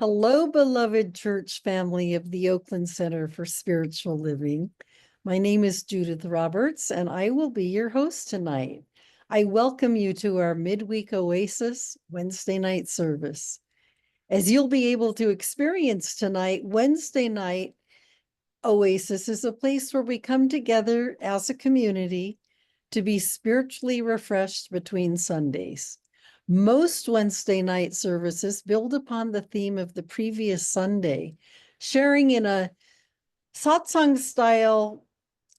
Hello, beloved church family of the Oakland Center for Spiritual Living. My name is Judith Roberts, and I will be your host tonight. I welcome you to our midweek Oasis Wednesday night service. As you'll be able to experience tonight, Wednesday night Oasis is a place where we come together as a community to be spiritually refreshed between Sundays. Most Wednesday night services build upon the theme of the previous Sunday, sharing in a satsang style,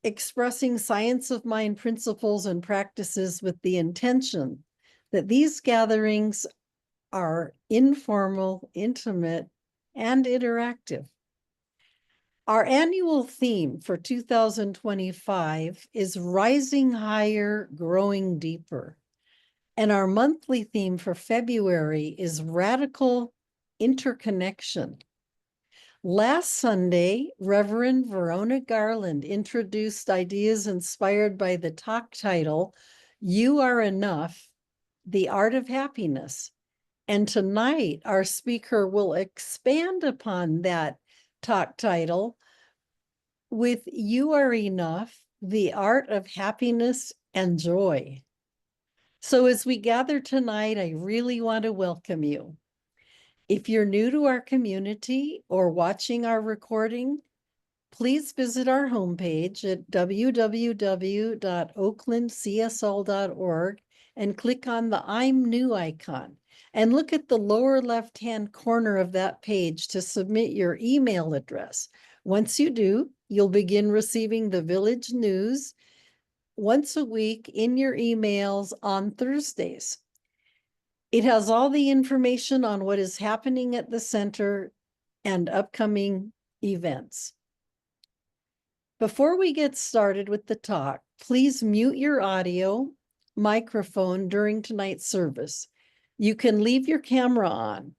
expressing science of mind principles and practices with the intention that these gatherings are informal, intimate, and interactive. Our annual theme for 2025 is Rising Higher, Growing Deeper. And our monthly theme for February is Radical Interconnection. Last Sunday, Reverend Verona Garland introduced ideas inspired by the talk title, You Are Enough, The Art of Happiness. And tonight, our speaker will expand upon that talk title with You Are Enough, The Art of Happiness and Joy. So as we gather tonight, I really want to welcome you. If you're new to our community or watching our recording, please visit our homepage at www.oaklandcsl.org and click on the I'm New icon. And look at the lower left-hand corner of that page to submit your email address. Once you do, you'll begin receiving the village news once a week in your emails on Thursdays. It has all the information on what is happening at the center and upcoming events. Before we get started with the talk, please mute your audio microphone during tonight's service. You can leave your camera on.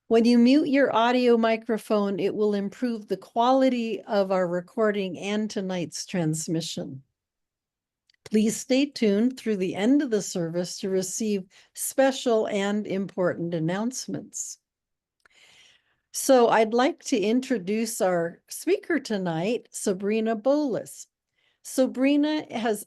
When you mute your audio microphone, it will improve the quality of our recording and tonight's transmission. Please stay tuned through the end of the service to receive special and important announcements. So I'd like to introduce our speaker tonight, Sabrina Bolus. Sabrina has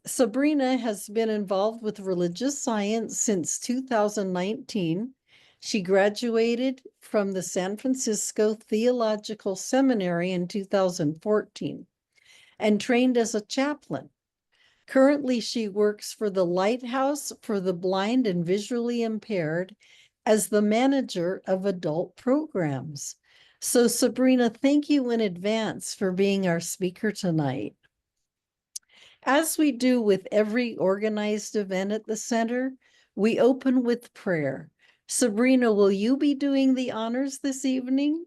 been involved with religious science since 2019. She graduated from the San Francisco Theological Seminary in 2014 and trained as a chaplain. Currently, she works for the Lighthouse for the Blind and Visually Impaired as the manager of adult programs. So Sabrina, thank you in advance for being our speaker tonight. As we do with every organized event at the center, we open with prayer. Sabrina, will you be doing the honors this evening?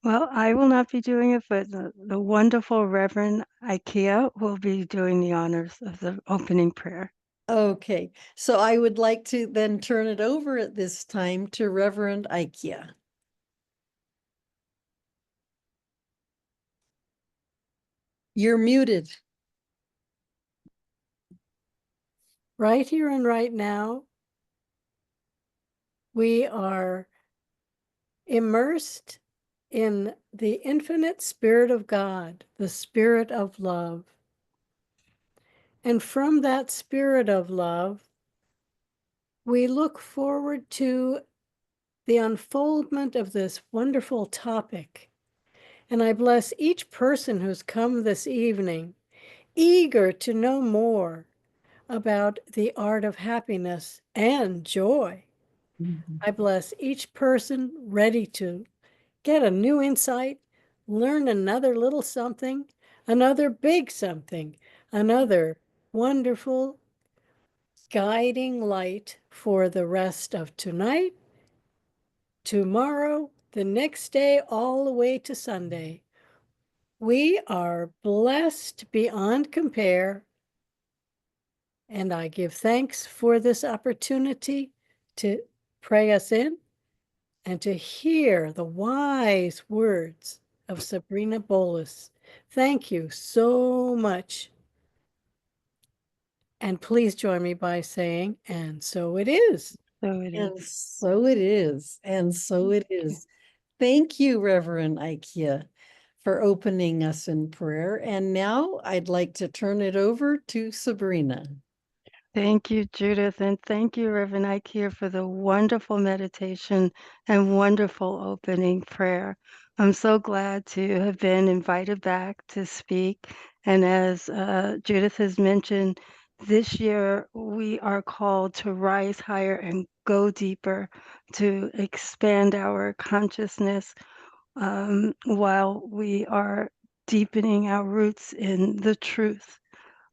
Well, I will not be doing it, but the wonderful Reverend Ikea will be doing the honors of the opening prayer. Okay, so I would like to then turn it over at this time to Reverend Ikea. You're muted. Right here and right now, we are immersed in the infinite Spirit of God, the Spirit of love. And from that Spirit of love, we look forward to the unfoldment of this wonderful topic. And I bless each person who's come this evening, eager to know more about the art of happiness and joy. I bless each person ready to get a new insight, learn another little something, another big something, another wonderful guiding light for the rest of tonight, tomorrow, the next day, all the way to Sunday. We are blessed beyond compare, and I give thanks for this opportunity to pray us in and to hear the wise words of Sabrina Bolus. Thank you so much. And please join me by saying, and so it is. So it And is. so it is. And so it is. Thank you, Reverend Ikea, for opening us in prayer. And now I'd like to turn it over to Sabrina. Thank you, Judith, and thank you, Reverend Ikea, for the wonderful meditation and wonderful opening prayer. I'm so glad to have been invited back to speak. And as Judith has mentioned, this year we are called to rise higher and go deeper, to expand our consciousness while we are deepening our roots in the truth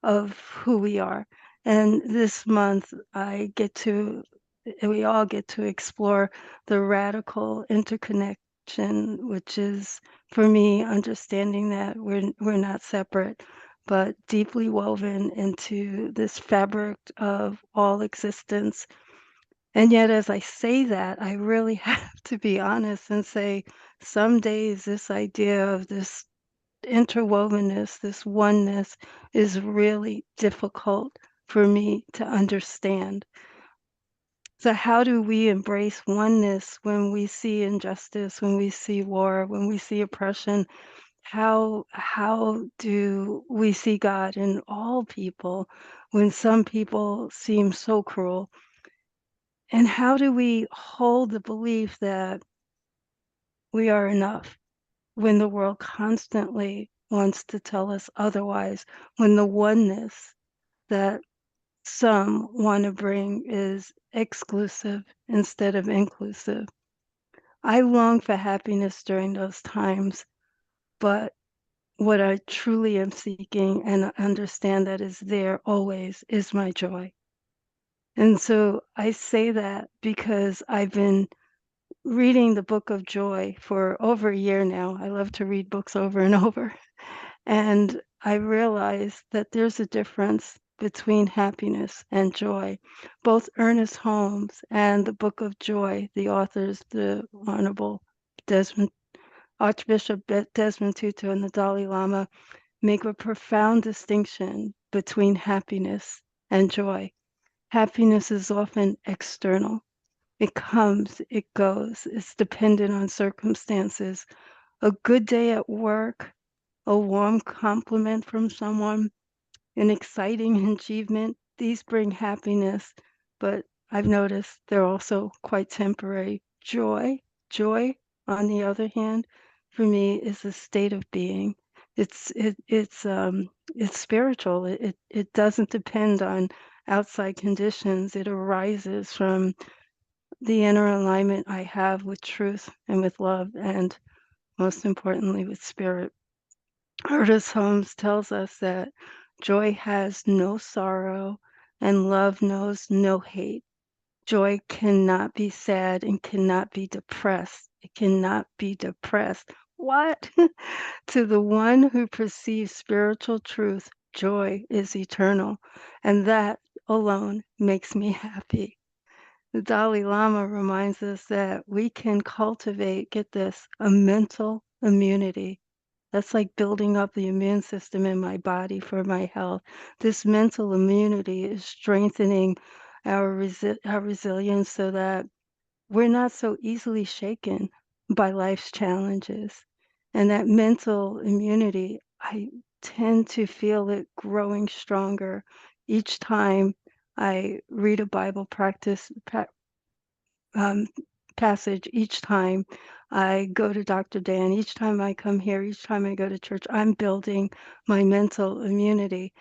of who we are. And this month, we all get to explore the radical interconnection, which is, for me, understanding that we're not separate, but deeply woven into this fabric of all existence. And yet, as I say that, I really have to be honest and say, some days this idea of this interwovenness, this oneness is really difficult for me to understand. So how do we embrace oneness when we see injustice, when we see war, when we see oppression? How do we see God in all people when some people seem so cruel? And how do we hold the belief that we are enough when the world constantly wants to tell us otherwise, when the oneness that some want to bring is exclusive instead of inclusive? I long for happiness during those times, but what I truly am seeking and understand that is there always is my joy. And so I say that because I've been reading the book of joy for over a year now. I love to read books over and over. And I realized that there's a difference between happiness and joy. Both Ernest Holmes and the Book of Joy, the authors, the Honorable Desmond, Archbishop Desmond Tutu and the Dalai Lama, make a profound distinction between happiness and joy. Happiness is often external. It comes, it goes, it's dependent on circumstances. A good day at work, a warm compliment from someone, an exciting achievement, these bring happiness, but I've noticed they're also quite temporary. Joy, on the other hand, for me is a state of being. It's spiritual. It doesn't depend on outside conditions. It arises from the inner alignment I have with truth and with love, and most importantly, with spirit. Artis Holmes tells us that joy has no sorrow and love knows no hate. Joy cannot be sad and cannot be depressed. It cannot be depressed. What? To the one who perceives spiritual truth, joy is eternal, and that alone makes me happy. The Dalai Lama reminds us that we can cultivate, get this, a mental immunity. That's like building up the immune system in my body for my health. This mental immunity is strengthening our resilience so that we're not so easily shaken by life's challenges. And that mental immunity, I tend to feel it growing stronger each time I read a Bible um, passage, each time I go to Dr. Dan, each time I come here, each time I go to church, I'm building my mental immunity.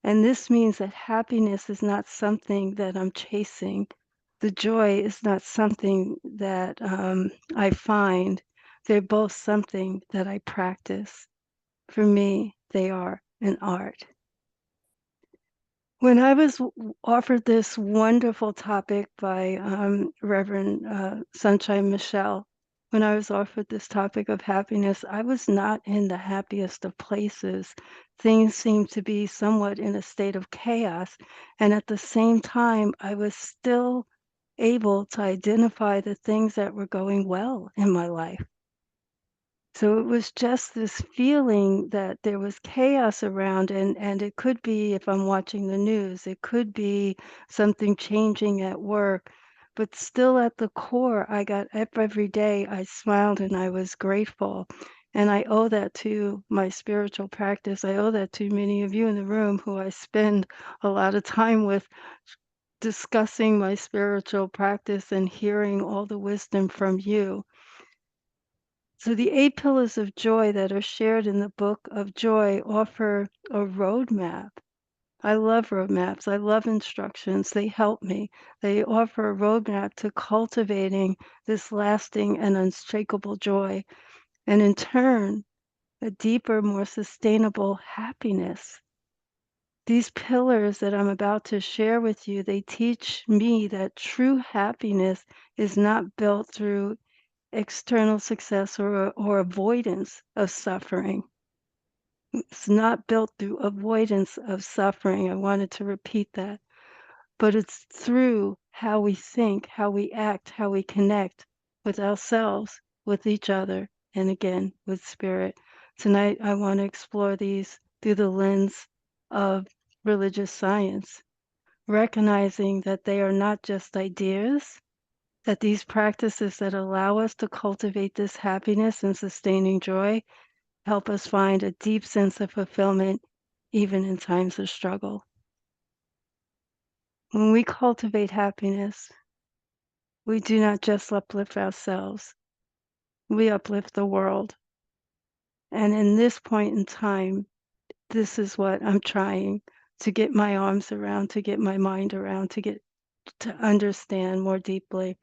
And this means that happiness is not something that I'm chasing. The joy is not something that I find. They're both something that I practice. For me, they are an art. When I was offered this wonderful topic by Reverend Sunshine Michelle, when I was offered this topic of happiness, I was not in the happiest of places. Things seemed to be somewhat in a state of chaos. And at the same time, I was still able to identify the things that were going well in my life. So it was just this feeling that there was chaos around, and it could be if I'm watching the news, it could be something changing at work, but still at the core, I got up every day, I smiled and I was grateful. And I owe that to my spiritual practice. I owe that to many of you in the room who I spend a lot of time with discussing my spiritual practice and hearing all the wisdom from you. So the 8 pillars of joy that are shared in the book of joy offer a roadmap. I love roadmaps. I love instructions. They help me. They offer a roadmap to cultivating this lasting and unshakable joy, and in turn, a deeper, more sustainable happiness. These pillars that I'm about to share with you, they teach me that true happiness is not built through external success or avoidance of suffering. It's not built through avoidance of suffering. I wanted to repeat that. But it's through how we think, how we act, how we connect with ourselves, with each other, and again, with spirit. Tonight, I want to explore these through the lens of religious science, recognizing that they are not just ideas, that these practices that allow us to cultivate this happiness and sustaining joy help us find a deep sense of fulfillment even in times of struggle. When we cultivate happiness, we do not just uplift ourselves, we uplift the world. And in this point in time, this is what I'm trying to get my arms around, to get my mind around, to understand more deeply.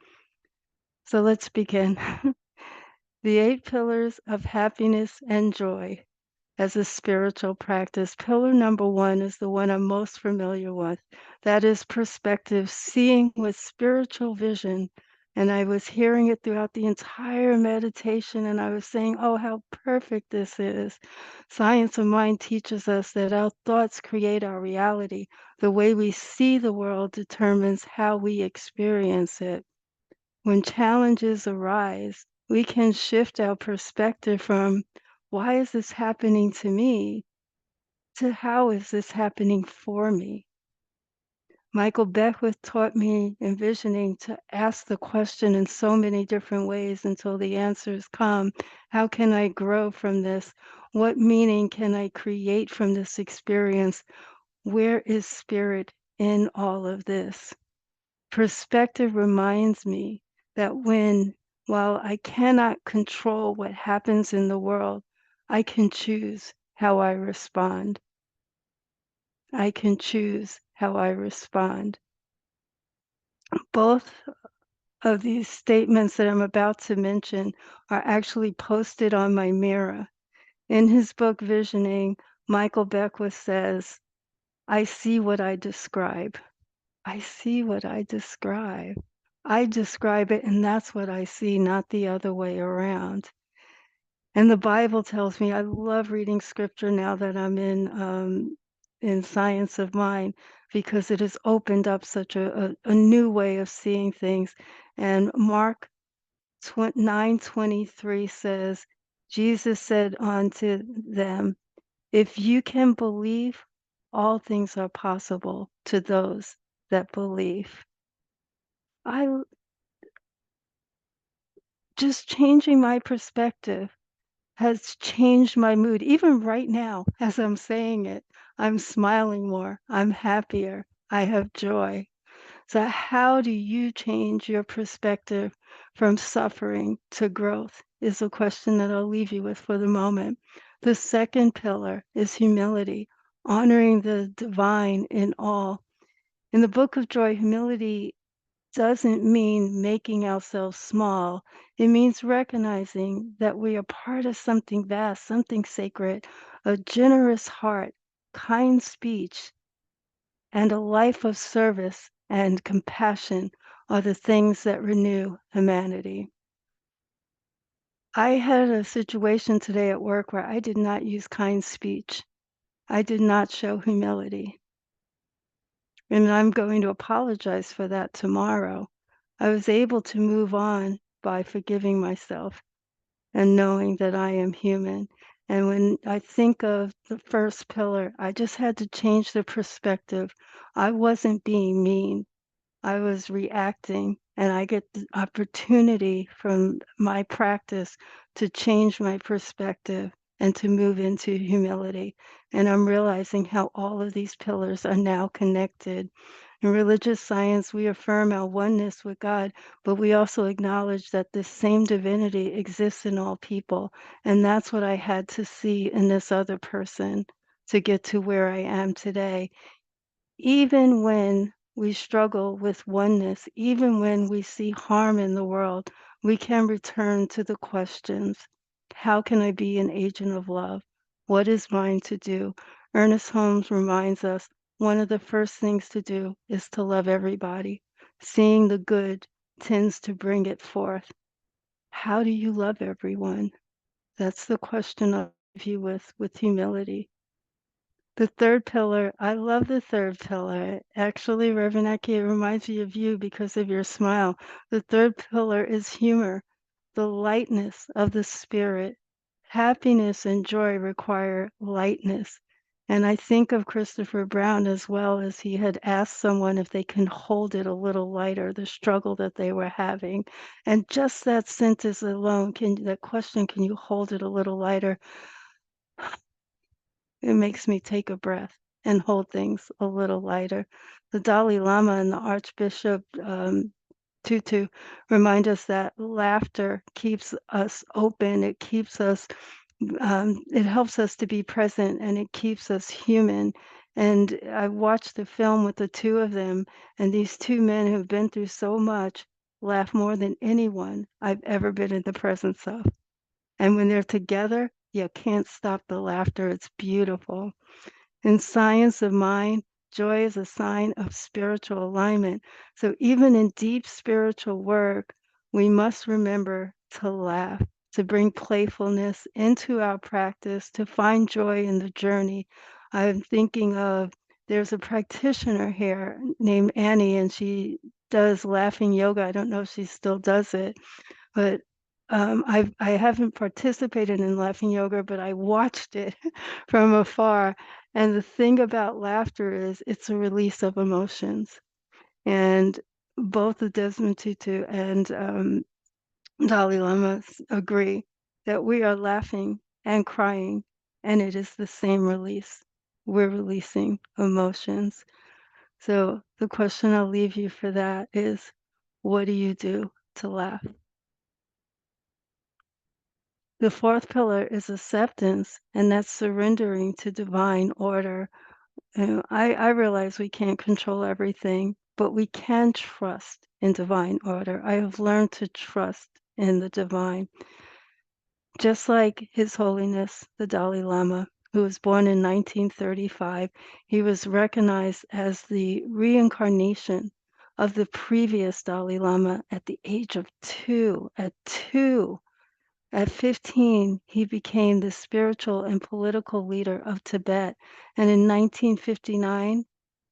So let's begin. The 8 pillars of happiness and joy as a spiritual practice. Pillar number 1 is the one I'm most familiar with. That is perspective, seeing with spiritual vision. And I was hearing it throughout the entire meditation, and I was saying, oh, how perfect this is. Science of mind teaches us that our thoughts create our reality. The way we see the world determines how we experience it. When challenges arise, we can shift our perspective from why is this happening to me to how is this happening for me? Michael Beckwith taught me envisioning to ask the question in so many different ways until the answers come. How can I grow from this? What meaning can I create from this experience? Where is spirit in all of this? Perspective reminds me that while I cannot control what happens in the world, I can choose how I respond. I can choose how I respond. Both of these statements that I'm about to mention are actually posted on my mirror. In his book, Visioning, Michael Beckwith says, I see what I describe. I see what I describe. I describe it, and that's what I see, not the other way around. And the Bible tells me, I love reading scripture now that I'm in science of mind, because it has opened up such a new way of seeing things. And Mark 9:23 says, Jesus said unto them, if you can believe, all things are possible to those that believe. I just changing my perspective has changed my mood. Even right now, as I'm saying it, I'm smiling more, I'm happier, I have joy. So how do you change your perspective from suffering to growth is a question that I'll leave you with for the moment. The second pillar is humility, honoring the divine in all. In the book of joy, humility doesn't mean making ourselves small. It means recognizing that we are part of something vast, something sacred, a generous heart, kind speech, and a life of service and compassion are the things that renew humanity. I had a situation today at work where I did not use kind speech. I did not show humility. And I'm going to apologize for that tomorrow. I was able to move on by forgiving myself and knowing that I am human. And when I think of the first pillar, I just had to change the perspective. I wasn't being mean. I was reacting and I get the opportunity from my practice to change my perspective and to move into humility. And I'm realizing how all of these pillars are now connected. In religious science, we affirm our oneness with God, but we also acknowledge that this same divinity exists in all people. And that's what I had to see in this other person to get to where I am today. Even when we struggle with oneness, even when we see harm in the world, we can return to the questions. How can I be an agent of love? What is mine to do? Ernest Holmes reminds us one of the first things to do is to love everybody. Seeing the good tends to bring it forth. How do you love everyone? That's the question I leave you with humility. The third pillar, I love the third pillar. Actually, Reverend Eki, it reminds me of you because of your smile. The third pillar is humor, the lightness of the spirit. Happiness and joy require lightness. And I think of Christopher Brown as well, as he had asked someone if they can hold it a little lighter, the struggle that they were having. And just that sentence alone, that question, can you hold it a little lighter? It makes me take a breath and hold things a little lighter. The Dalai Lama and the Archbishop Tutu remind us that laughter keeps us open. It keeps us, it helps us to be present, and it keeps us human. And I watched the film with the two of them, and these two men who've been through so much laugh more than anyone I've ever been in the presence of. And when they're together, you can't stop the laughter. It's beautiful. In science of mind, joy is a sign of spiritual alignment. So even in deep spiritual work, we must remember to laugh, to bring playfulness into our practice, to find joy in the journey. I'm thinking of, there's a practitioner here named Annie, and she does laughing yoga. I don't know if she still does it, but I haven't participated in laughing yoga, but I watched it from afar. And the thing about laughter is it's a release of emotions. And both the Desmond Tutu and Dalai Lama agree that we are laughing and crying, and it is the same release. We're releasing emotions. So the question I'll leave you for that is, what do you do to laugh? The fourth pillar is acceptance, and that's surrendering to divine order. I realize we can't control everything, but we can trust in divine order. I have learned to trust in the divine. Just like His Holiness, the Dalai Lama, who was born in 1935, he was recognized as the reincarnation of the previous Dalai Lama at the age of 2. At 2, at 15, he became the spiritual and political leader of Tibet. And in 1959,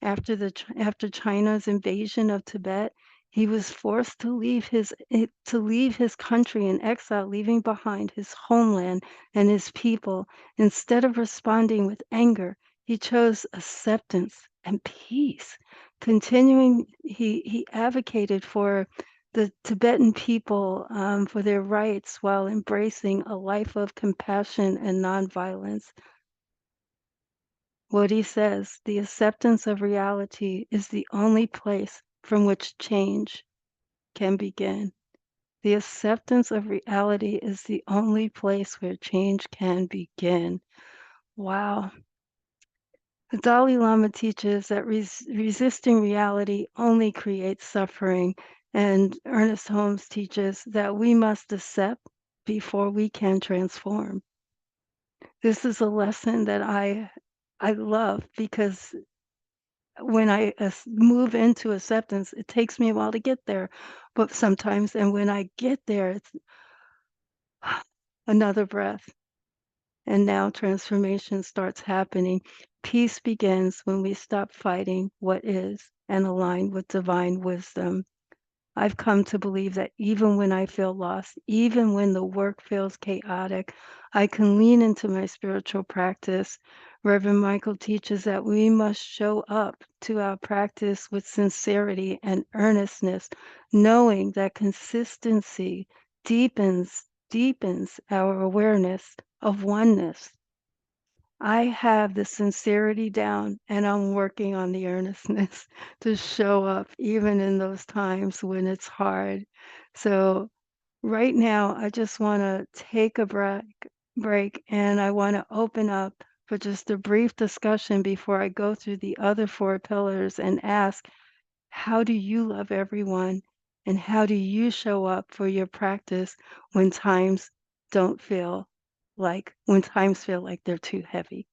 after China's invasion of Tibet, he was forced to leave his country in exile, leaving behind his homeland and his people. Instead of responding with anger, he chose acceptance and peace. Continuing, he advocated for the Tibetan people for their rights while embracing a life of compassion and nonviolence. What he says, the acceptance of reality is the only place from which change can begin. The acceptance of reality is the only place where change can begin. Wow. The Dalai Lama teaches that resisting reality only creates suffering, and Ernest Holmes teaches that we must accept before we can transform. This is a lesson that I love, because when I move into acceptance, it takes me a while to get there, but sometimes, and when I get there, it's another breath. And now transformation starts happening. Peace begins when we stop fighting what is and align with divine wisdom. I've come to believe that even when I feel lost, even when the work feels chaotic, I can lean into my spiritual practice, Reverend Michael teaches that we must show up to our practice with sincerity and earnestness, knowing that consistency deepens our awareness of oneness. I have the sincerity down and I'm working on the earnestness to show up even in those times when it's hard. So right now, I just want to take a break and I want to open up for just a brief discussion before I go through the other four pillars and ask, how do you love everyone? And how do you show up for your practice when times when times feel like they're too heavy?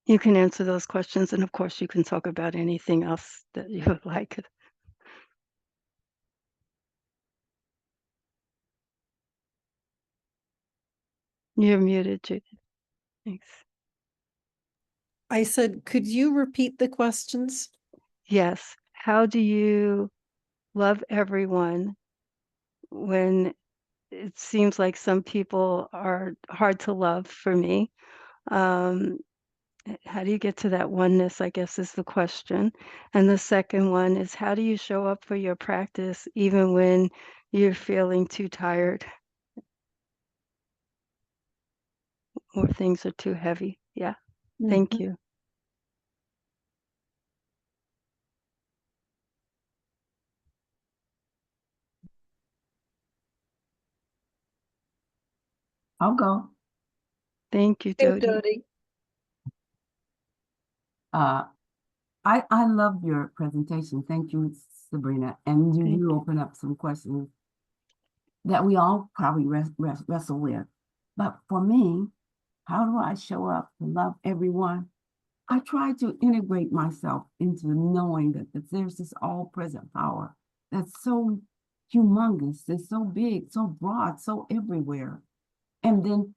You can answer those questions, and of course, you can talk about anything else that you would like. You're muted, Judith. Thanks. I said, could you repeat the questions? Yes. How do you love everyone when it seems like some people are hard to love for me? Um, how do you get to that oneness, I guess, is the question. And the second one is, how do you show up for your practice even when you're feeling too tired or things are too heavy? Yeah. Thank you. I'll go. Thank you, Hey, Dodie. Dodie. I love your presentation. Thank you, Sabrina. And Thank you you. open up some questions that we all probably wrestle with. But for me, how do I show up to love everyone? I try to integrate myself into knowing that there's this all-present power that's so humongous, it's so big, so broad, so everywhere. And then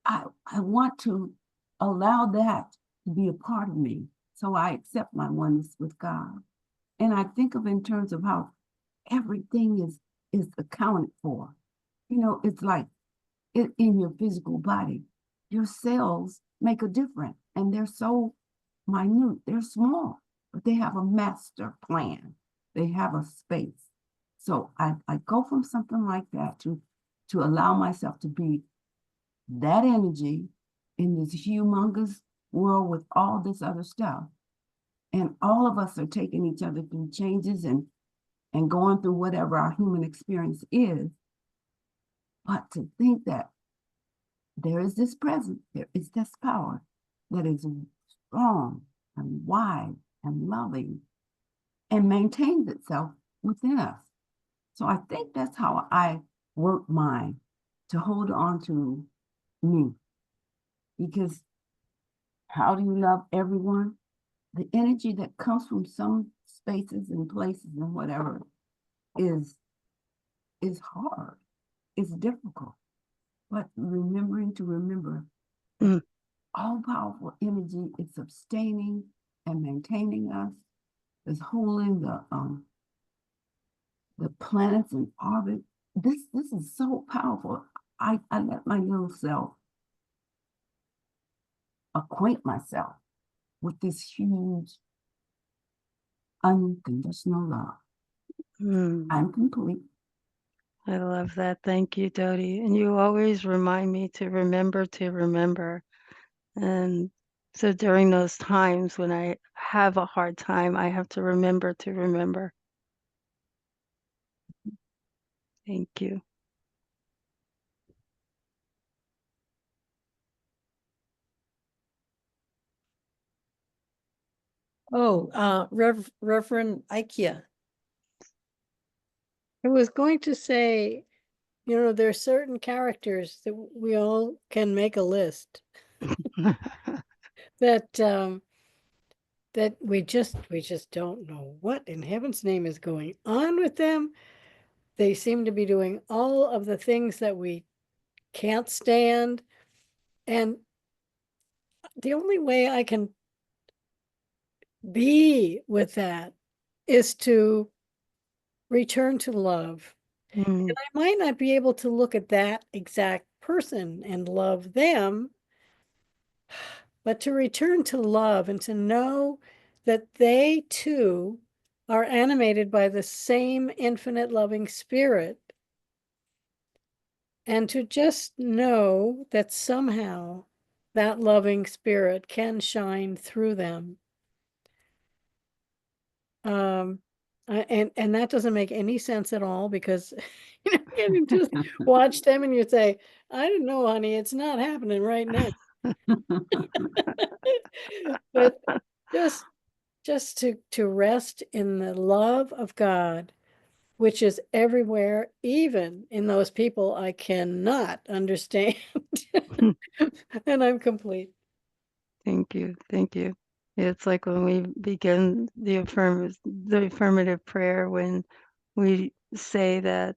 I want to allow that to be a part of me. So I accept my oneness with God. And I think of in terms of how everything is accounted for. You know, it's like in your physical body, your cells make a difference and they're so minute, they're small, but they have a master plan. They have a space. So I go from something like that to allow myself to be that energy in this humongous world with all this other stuff. And all of us are taking each other through changes and going through whatever our human experience is. But to think that there is this presence, there is this power that is strong and wide and loving and maintains itself within us. So I think that's how I work mine, to hold on to me. Because how do you love everyone? The energy that comes from some spaces and places and whatever is hard. It's difficult. But remembering to remember all powerful energy is sustaining and maintaining us, is holding the planets in orbit. This is so powerful. I let my little self acquaint myself with this huge unconditional love. I'm complete. I love that. Thank you, Dodie. And you always remind me to remember to remember. And so during those times when I have a hard time, I have to remember to remember. Thank you. Oh, Reverend Ikea. I was going to say, you know, there are certain characters that we all can make a list that that we just don't know what in heaven's name is going on with them. They seem to be doing all of the things that we can't stand. And the only way I can be with that is to return to love. And I might not be able to look at that exact person and love them, but to return to love and to know that they too are animated by the same infinite loving spirit, and to just know that somehow that loving spirit can shine through them. And that doesn't make any sense at all, because you just watch them and you say, I don't know, honey, it's not happening right now. But just to rest in the love of God, which is everywhere, even in those people I cannot understand. And I'm complete. Thank you. Thank you. It's like when we begin the affirmative prayer, when we say that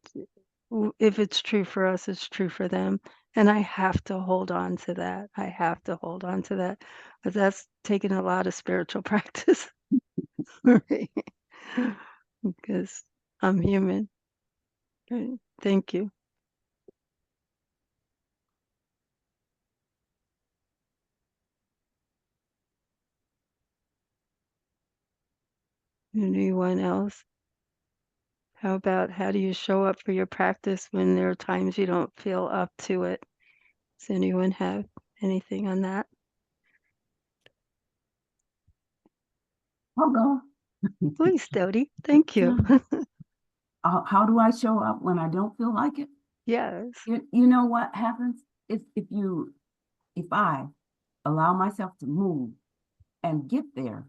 if it's true for us, it's true for them. And I have to hold on to that. I have to hold on to that. But that's taken a lot of spiritual practice for me, because I'm human. Right. Thank you. Anyone else? How about, how do you show up for your practice when there are times you don't feel up to it? Does anyone have anything on that? I'll go. Please, Dodie. Thank you. How do I show up when I don't feel like it? Yes. You know what happens? If I allow myself to move and get there,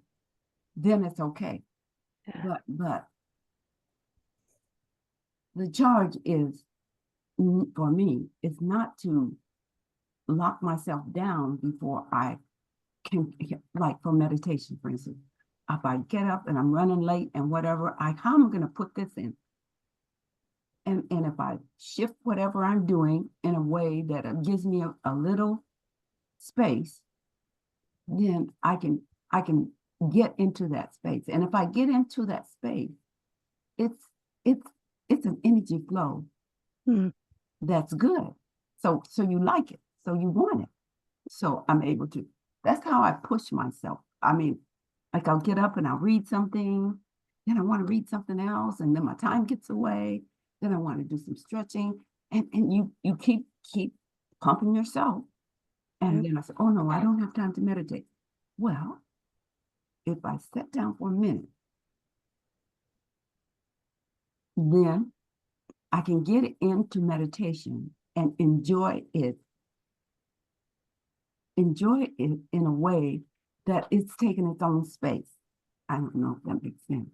then it's okay. Yeah. But the charge is, for me, is not to lock myself down before I can, like for meditation, for instance. If I get up and I'm running late and whatever, how am I going to put this in? And if I shift whatever I'm doing in a way that gives me a little space, then I can get into that space. And if I get into that space, it's it's it's an energy flow that's good. So you like it. So you want it. So I'm able to. That's how I push myself. I mean, like I'll get up and I'll read something, then I want to read something else, and then my time gets away. Then I want to do some stretching, and you keep pumping yourself. And then I said, oh no, I don't have time to meditate. Well, if I sit down for a minute, then I can get into meditation and enjoy it in a way that it's taking its own space. I don't know if that makes sense,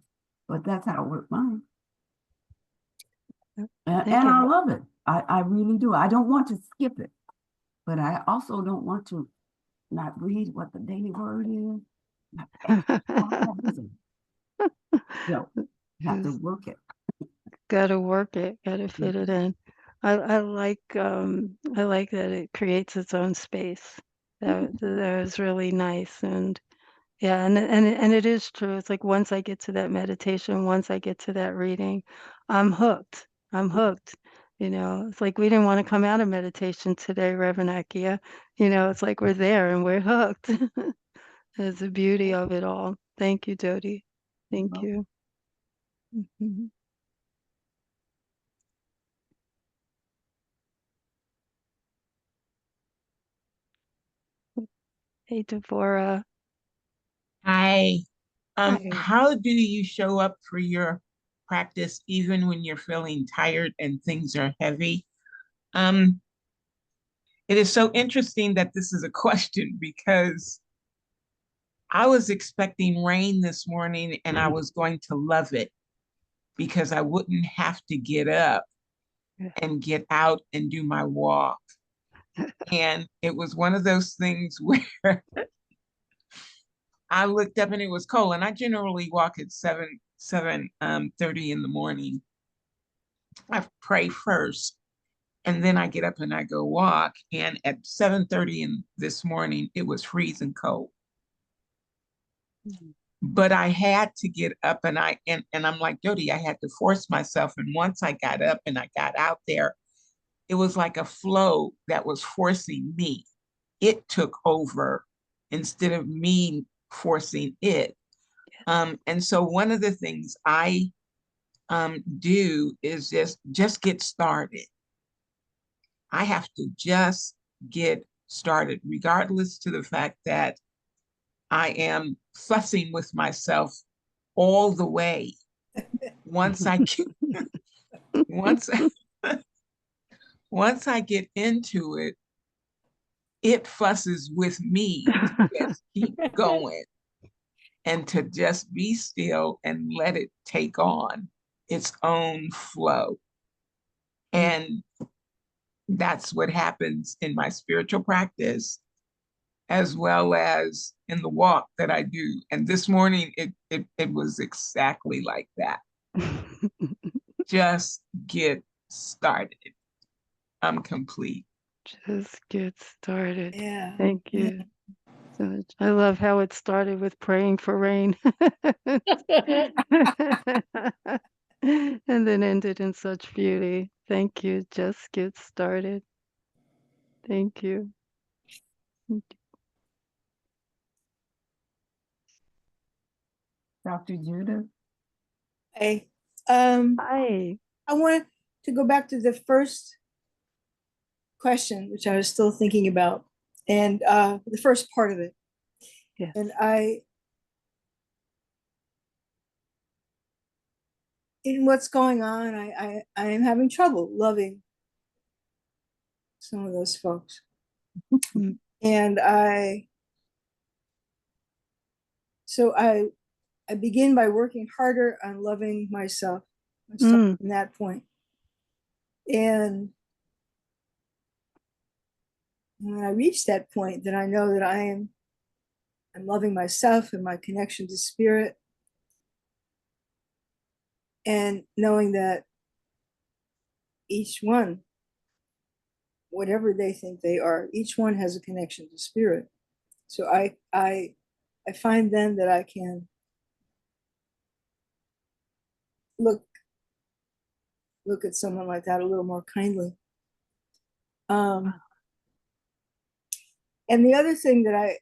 but that's how I work mine. And I love it. I really do. I don't want to skip it, but I also don't want to not read what the daily word is. So have to work it. Gotta work it, gotta fit it in. I like that it creates its own space. That was really nice. And yeah, and it is true. It's like once I get to that meditation, once I get to that reading, I'm hooked. I'm hooked. It's like we didn't want to come out of meditation today, Reverend Akia. It's like we're there and we're hooked. There's the beauty of it all. Thank you, Dodie. Thank you. Mhm. Hey, Devorah. Hi. Hi. How do you show up for your practice even when you're feeling tired and things are heavy? Um, it is so interesting that this is a question because I was expecting rain this morning and I was going to love it because I wouldn't have to get up and get out and do my walk. And it was one of those things where I looked up and it was cold, and I generally walk at 7:30 in the morning. I pray first, and then I get up and I go walk. And at 7:30 in this morning, it was freezing cold. But I had to get up, and I'm like, Jody, I had to force myself. And once I got up and I got out there, it was like a flow that was forcing me. it took over instead of me forcing it. And so one of the things I do is just get started. I have to just get started, regardless to the fact that I am fussing with myself all the way. Once I get, once once I get into it, it fusses with me to just keep going and to just be still and let it take on its own flow. And that's what happens in my spiritual practice, as well as in the walk that I do. And this morning, it was exactly like that. Just get started. I'm complete. Just get started. Yeah. Thank you so much. I love how it started with praying for rain. And then ended in such beauty. Thank you. Just get started. Thank you. Thank you. Dr. Judith? Hey, Hi. I wanted to go back to the first question, which I was still thinking about, and the first part of it. Yes. And in what's going on, I am having trouble loving some of those folks. Mm. And so I begin by working harder on loving myself. I start from that point. And when I reach that point, then I know that I'm loving myself and my connection to spirit, and knowing that each one, whatever they think they are, each one has a connection to spirit. So I find then that I can look at someone like that a little more kindly. And the other thing that I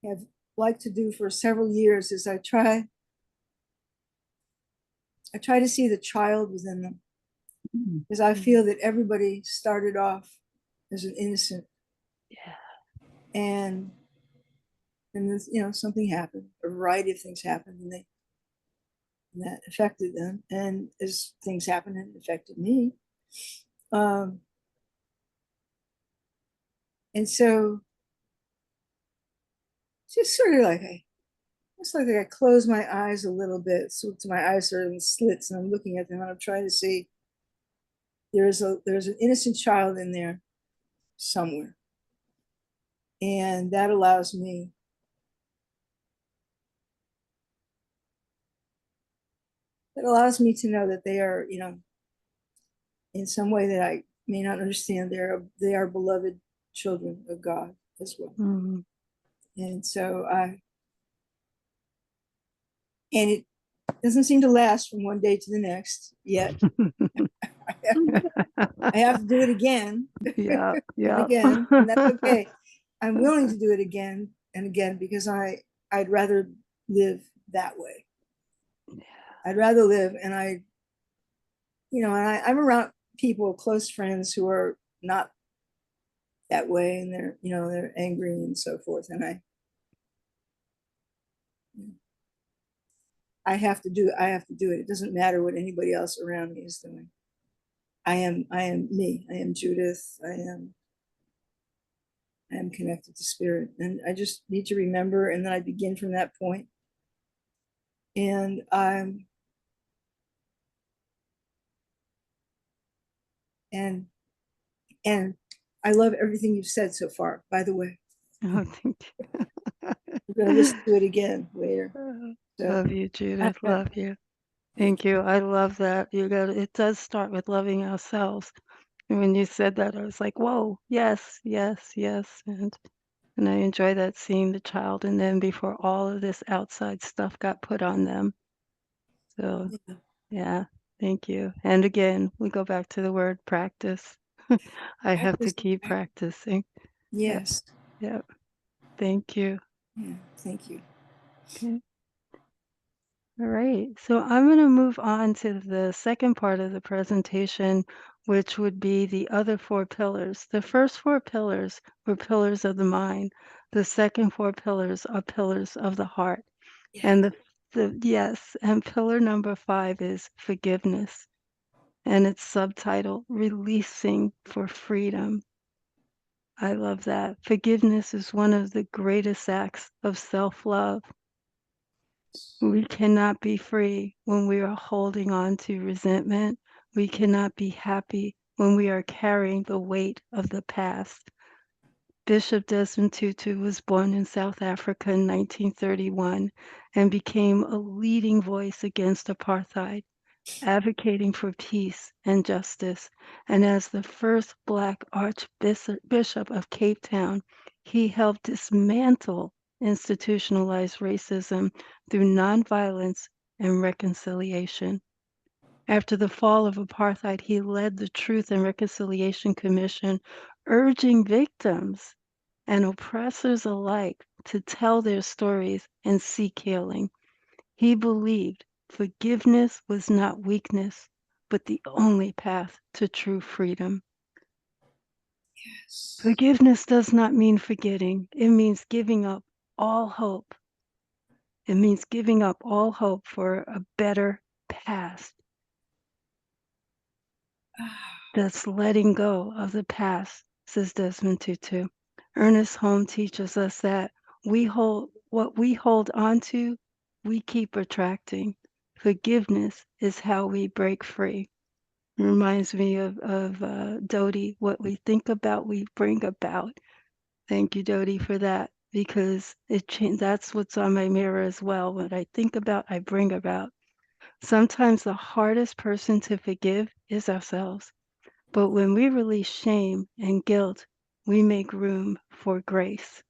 have liked to do for several years is I try to see the child within them, because I feel that everybody started off as an innocent. Yeah. And then, something happened, a variety of things happened, and that affected them. And as things happened, it affected me. And so just sort of like it's like I close my eyes a little bit, so my eyes are in slits, and I'm looking at them, and I'm trying to see there's an innocent child in there somewhere, and that allows me to know that they are, in some way that I may not understand, they are beloved children of God as well. And so and it doesn't seem to last from one day to the next yet. I have to do it again. Yeah. And again, and that's okay. I'm willing to do it again and again, because I'd rather live that way. I'd rather live, and I'm around people, close friends, who are not that way, and they're angry and so forth. And I have to do it. It doesn't matter what anybody else around me is doing. I am me. I am Judith. I am connected to spirit, and I just need to remember, and then I begin from that point. And and I love everything you've said so far, by the way. Oh, thank you. I'm going to listen to it again later. So, Love you, Judith. Love you. Thank you. I love that. It does start with loving ourselves. And when you said that, I was like, whoa, yes, yes, yes. And I enjoy that, seeing the child in them before all of this outside stuff got put on them. So yeah, thank you. And again, we go back to the word practice. I have to keep practicing. Yes. Yep. Thank you. Yeah. Thank you. Okay. All right. So I'm going to move on to the second part of the presentation, which would be the other four pillars. The first four pillars were pillars of the mind. The second four pillars are pillars of the heart. Yeah. And and pillar number 5 is forgiveness. And it's subtitled Releasing for Freedom. I love that. Forgiveness is one of the greatest acts of self-love. We cannot be free when we are holding on to resentment. We cannot be happy when we are carrying the weight of the past. Bishop Desmond Tutu was born in South Africa in 1931 and became a leading voice against apartheid, advocating for peace and justice. And as the first Black Archbishop of Cape Town, he helped dismantle institutionalized racism through nonviolence and reconciliation. After the fall of apartheid, he led the Truth and Reconciliation Commission, urging victims and oppressors alike to tell their stories and seek healing. He believed forgiveness was not weakness, but the only path to true freedom. Yes. Forgiveness does not mean forgetting. It means giving up all hope. It means giving up all hope for a better past. That's letting go of the past, says Desmond Tutu. Ernest Holmes teaches us that what we hold on to, we keep attracting. Forgiveness is how we break free. Reminds me of Dodie. What we think about, we bring about. Thank you, Dodie, for that, because that's what's on my mirror as well. What I think about, I bring about. Sometimes the hardest person to forgive is ourselves. But when we release shame and guilt, we make room for grace.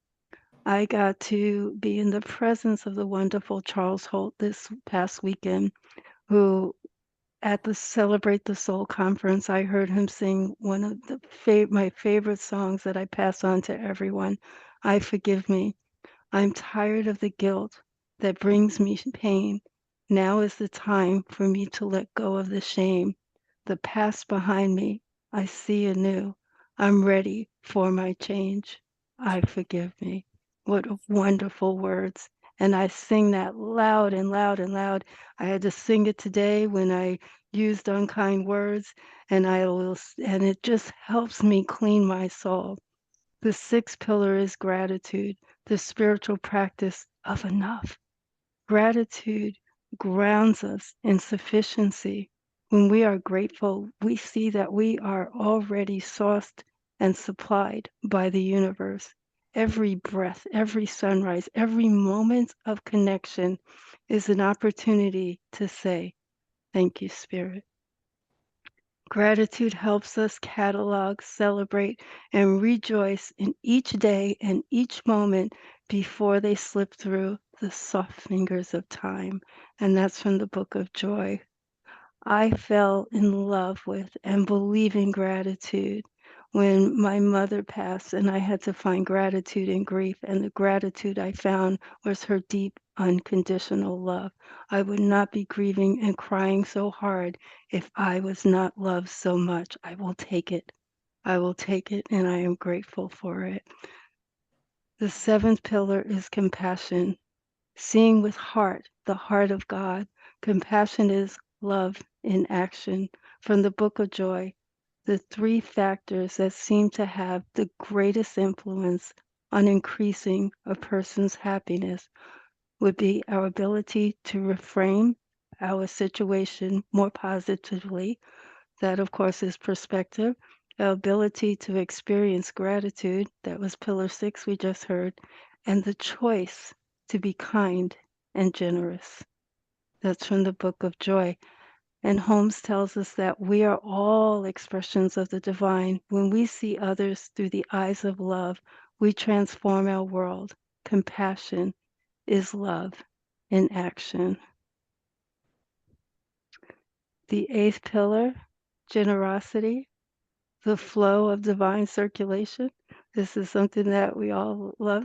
I got to be in the presence of the wonderful Charles Holt this past weekend, who at the Celebrate the Soul conference, I heard him sing one of my favorite songs that I pass on to everyone, I Forgive Me. I'm tired of the guilt that brings me pain. Now is the time for me to let go of the shame. The past behind me, I see anew. I'm ready for my change. I forgive me. What wonderful words. And I sing that loud and loud and loud. I had to sing it today when I used unkind words, and and it just helps me clean my soul. The sixth pillar is gratitude, the spiritual practice of enough. Gratitude grounds us in sufficiency. When we are grateful, we see that we are already sourced and supplied by the universe. Every breath, every sunrise, every moment of connection is an opportunity to say, thank you, Spirit. Gratitude helps us catalog, celebrate, and rejoice in each day and each moment before they slip through the soft fingers of time. And that's from the Book of Joy. I fell in love with and believe in gratitude when my mother passed, and I had to find gratitude in grief. And the gratitude I found was her deep, unconditional love. I would not be grieving and crying so hard if I was not loved so much. I will take it. I will take it, and I am grateful for it. The seventh pillar is compassion. Seeing with heart, the heart of God. Compassion is love in action. From the Book of Joy, the three factors that seem to have the greatest influence on increasing a person's happiness would be our ability to reframe our situation more positively. That, of course, is perspective. Our ability to experience gratitude, that was pillar 6 we just heard, and the choice to be kind and generous. That's from the Book of Joy. And Holmes tells us that we are all expressions of the divine. When we see others through the eyes of love, we transform our world. Compassion is love in action. The eighth pillar, generosity, the flow of divine circulation. This is something that we all love.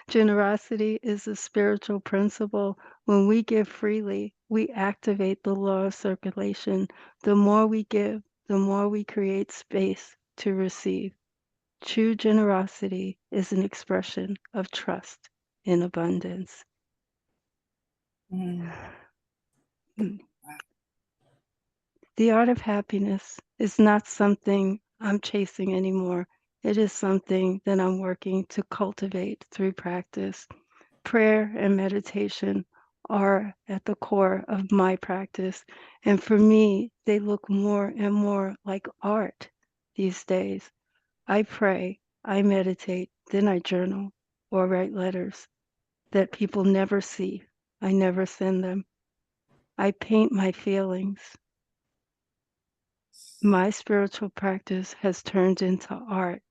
Generosity is a spiritual principle. When we give freely, we activate the law of circulation. The more we give, the more we create space to receive. True generosity is an expression of trust in abundance. Mm. Mm. The art of happiness is not something I'm chasing anymore. It is something that I'm working to cultivate through practice. Prayer and meditation are at the core of my practice. And for me, they look more and more like art these days. I pray, I meditate, then I journal or write letters that people never see. I never send them. I paint my feelings. My spiritual practice has turned into art.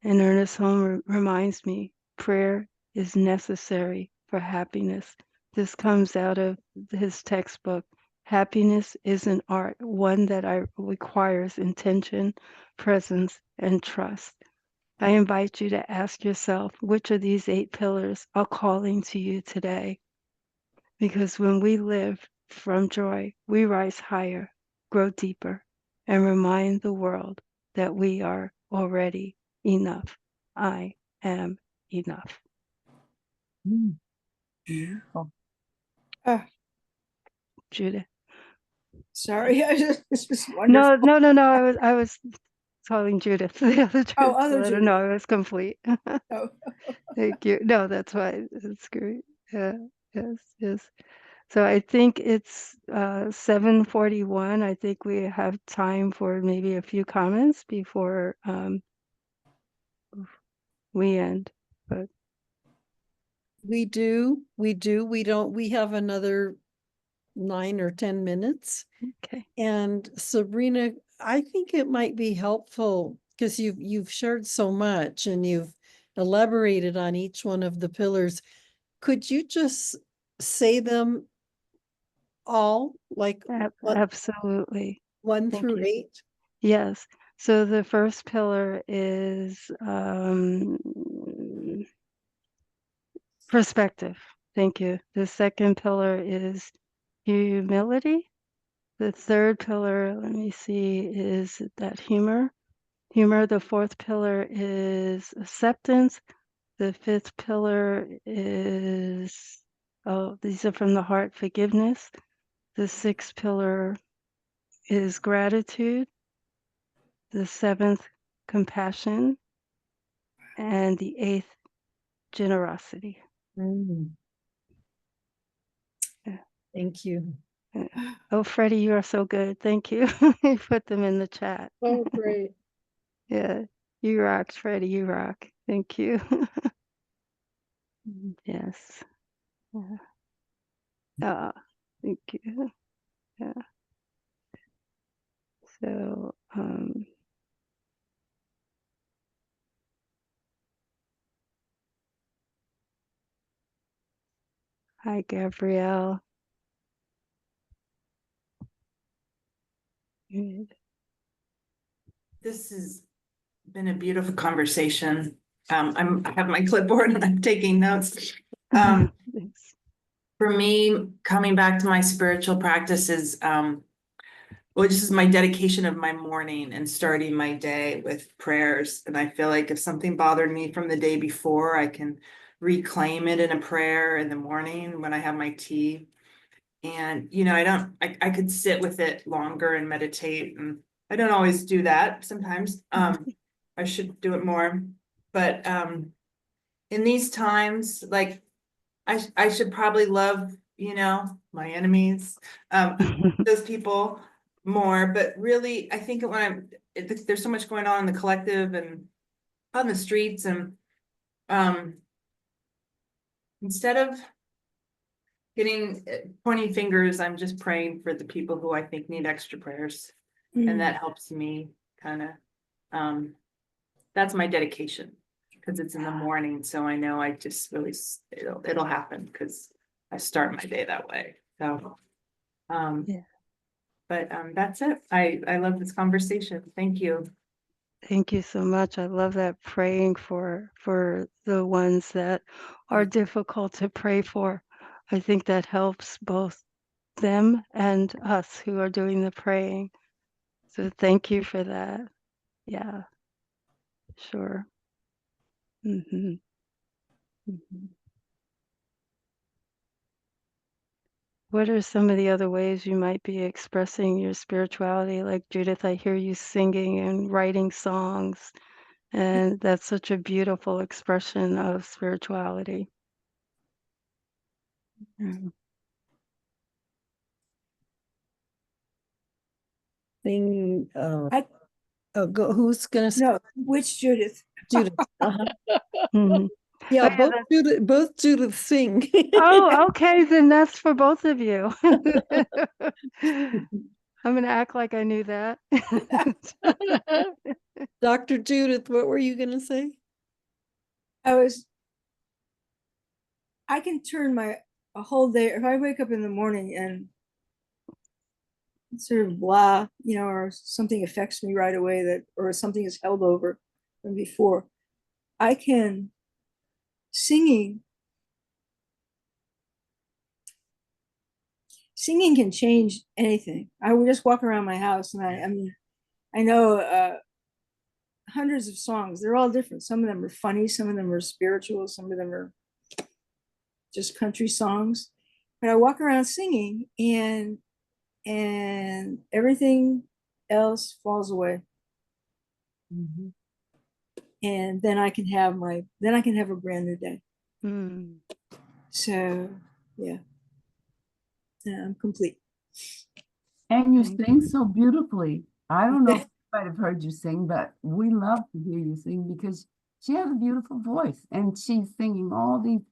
And Ernest Holmes reminds me prayer is necessary for happiness. This comes out of his textbook. Happiness is an art, one that requires intention, presence, and trust. I invite you to ask yourself which of these 8 pillars are calling to you today. Because when we live from joy, we rise higher, grow deeper, and remind the world that we are already enough. I am enough. Beautiful. Ah, Judith. sorry, this was wonderful. No. I was telling Judith the other Judith Oh, to other let her know I was complete. Oh. Thank you. No, that's fine. That's great. Yeah. Yes. So I think it's 7:41. I think we have time for maybe a few comments before we end. But We do. We have another 9 or 10 minutes. okay. And Sabrina, I think it might be helpful because you've shared so much and you've elaborated on each one of the pillars. Could you just say them all, like Absolutely. one Thank through you. 8? Yes. So the first pillar is perspective. Thank you. The second pillar is humility. The third pillar, let me see, is that humor. The fourth pillar is acceptance. The fifth pillar is, oh, these are from the heart, forgiveness. The sixth pillar is gratitude. The seventh, compassion. And the eighth, generosity. Yeah. Thank you. Oh, Freddie, you are so good. Thank you. You put them in the chat. Oh, great. Yeah, you rock, Freddie. You rock. Thank you. Yes. Yeah. Thank you. Yeah. So, hi, Gabrielle. Good. This has been a beautiful conversation. I have my clipboard and I'm taking notes. Thanks. For me, coming back to my spiritual practices, well, this is my dedication of my morning and starting my day with prayers. And I feel like if something bothered me from the day before, I can reclaim it in a prayer in the morning when I have my tea. And, I could sit with it longer and meditate, and I don't always do that sometimes. I should do it more, but, in these times, like, I should probably love, my enemies, those people more, but really, I think there's so much going on in the collective and on the streets, and, instead of pointing fingers, I'm just praying for the people who I think need extra prayers. And that helps me kind of, that's my dedication, because it's in the morning. So I know I just really, it'll happen because I start my day that way. So, Yeah. but that's it. I love this conversation. Thank you. Thank you so much. I love that, praying for the ones that are difficult to pray for. I think that helps both them and us who are doing the praying. So thank you for that. Yeah, sure. hmm hmm What are some of the other ways you might be expressing your spirituality? Like Judith, I hear you singing and writing songs, and that's such a beautiful expression of spirituality. Mm. Thing, I- who's gonna say? No, which Judith? Judith? Mhm. Yeah, Oh, yeah, both Judith sing. oh, okay, then that's for both of you. I'm gonna act like I knew that. Dr. Judith, what were you gonna say? I can turn a whole day, if I wake up in the morning and sort of blah, or something affects me right away, or something is held over from before, I can singing singing can change anything. I would just walk around my house, and I mean, I know hundreds of songs. They're all different. Some of them are funny, some of them are spiritual, some of them are just country songs. But I walk around singing, and everything else falls away. Mhm. And then I can have a brand new day. Mm. So yeah, I'm complete. And you Thank sing so beautifully. I don't know if I might have heard you sing, but we love to hear you sing because she has a beautiful voice and she's singing all these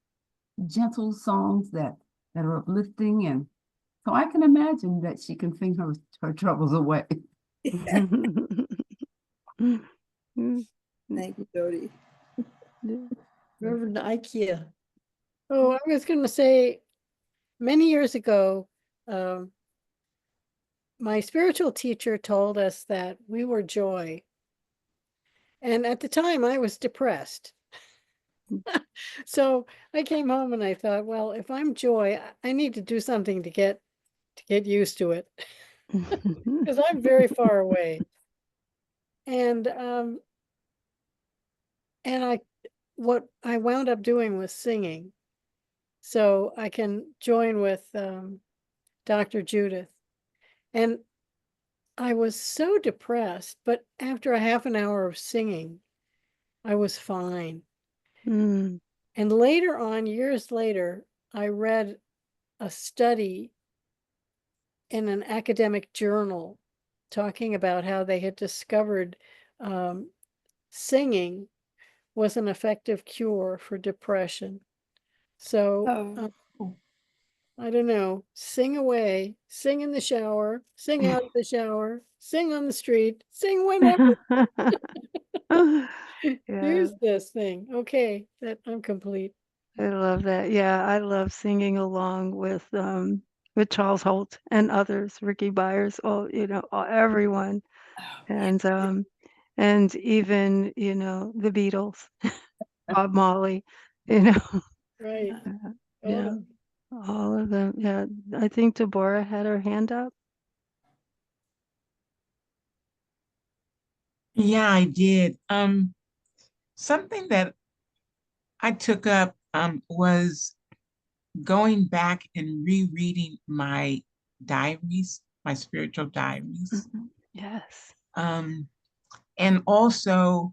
gentle songs that are uplifting. And so I can imagine that she can sing her troubles away. Mm. Thank you, Jody. Reverend Ikea. Oh, I was going to say, many years ago, my spiritual teacher told us that we were joy. And at the time, I was depressed. So I came home and I thought, well, if I'm joy, I need to do something to get used to it, because I'm very far away. And what I wound up doing was singing, so I can join with Dr. Judith. And I was so depressed, but after a half an hour of singing, I was fine. Mm. And later on, years later, I read a study in an academic journal talking about how they had discovered singing was an effective cure for depression. So I don't know, sing away, sing in the shower, sing out of the shower, sing on the street, sing whenever. Yeah, Use this thing. Okay, that I'm complete. I love that. Yeah, I love singing along with Charles Holt and others, Ricky Byers, everyone. And even, the Beatles, Bob Marley, you know. Right. Yeah, Oh, all of them. Yeah, I think Deborah had her hand up. Yeah, I did. Something that I took up was going back and rereading my diaries, my spiritual diaries. Yes. And also,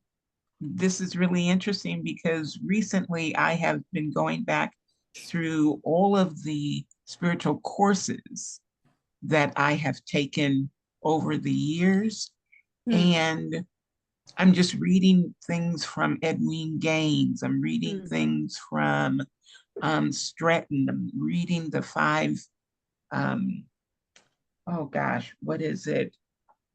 this is really interesting because recently I have been going back through all of the spiritual courses that I have taken over the years. And I'm just reading things from Edwin Gaines. I'm reading things from Stratton. I'm reading the five, oh gosh, what is it?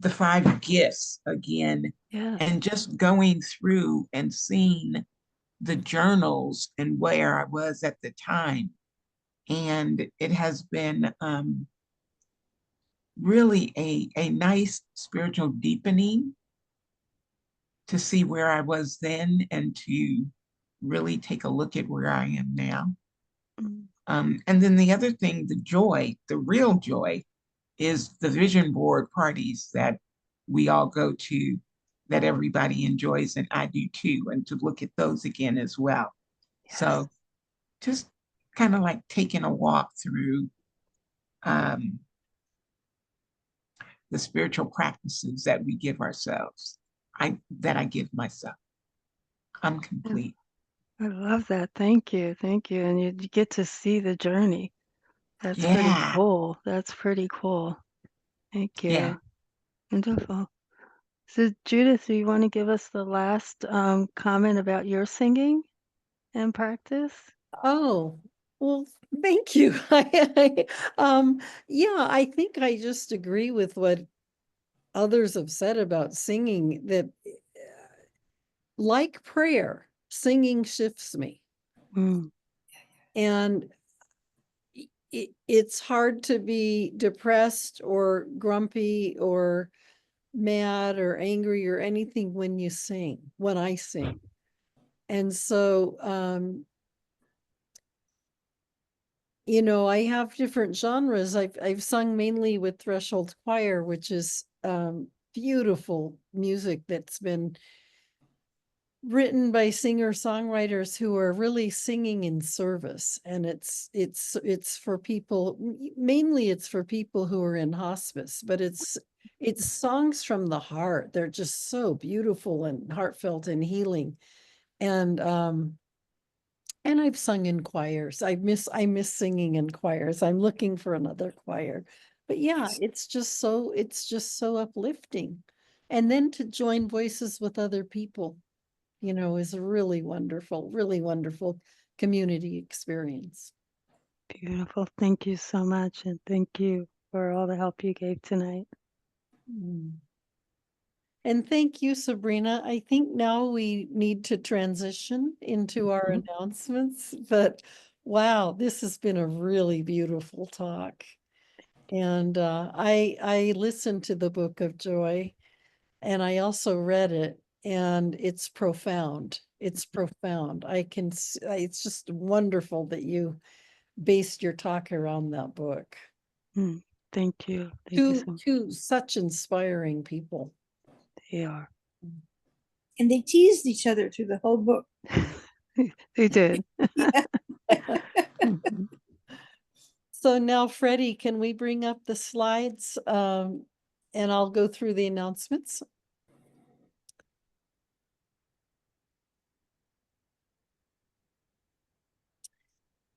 The five gifts again. Yes. And just going through and seeing the journals and where I was at the time. And it has been really a nice spiritual deepening. to see where I was then and to really take a look at where I am now. Mm. And then the other thing, the joy, the real joy, is the vision board parties that we all go to, that everybody enjoys, and I do too, and to look at those again as well. Yes. So just kind of like taking a walk through the spiritual practices that we give ourselves, that I give myself. I'm complete. I love that. Thank you. Thank you. And you get to see the journey. That's pretty Yeah, cool. That's pretty cool. Thank yeah. you. Wonderful. So Judith, do you want to give us the last comment about your singing and practice? Oh, well, thank you. Yeah, I think I just agree with what others have said about singing, that like prayer, singing shifts me. Mm, And it's hard to be depressed or grumpy or mad or angry or anything when you sing, when I sing. And so, you know, I have different genres. I've sung mainly with Threshold Choir, which is beautiful music that's been written by singer-songwriters who are really singing in service. And it's for people, mainly it's for people who are in hospice, but it's songs from the heart. They're just so beautiful and heartfelt and healing. And I've sung in choirs. I miss singing in choirs. I'm looking for another choir. But yeah, it's just so uplifting. And then to join voices with other people, you know, is a really wonderful community experience. beautiful. Thank you so much. And thank you for all the help you gave tonight. Mm. And thank you, Sabrina. I think now we need to transition into our Mhm. announcements, but wow, this has been a really beautiful talk. And I listened to the Book of Joy, and I also read it, and it's profound. It's profound. It's just wonderful that you based your talk around that book. Mm, thank you. Thank you so much. Two such inspiring people. They are. And they teased each other through the whole book. They did. Yeah. Mhm. So now, Freddie, can we bring up the slides? And I'll go through the announcements.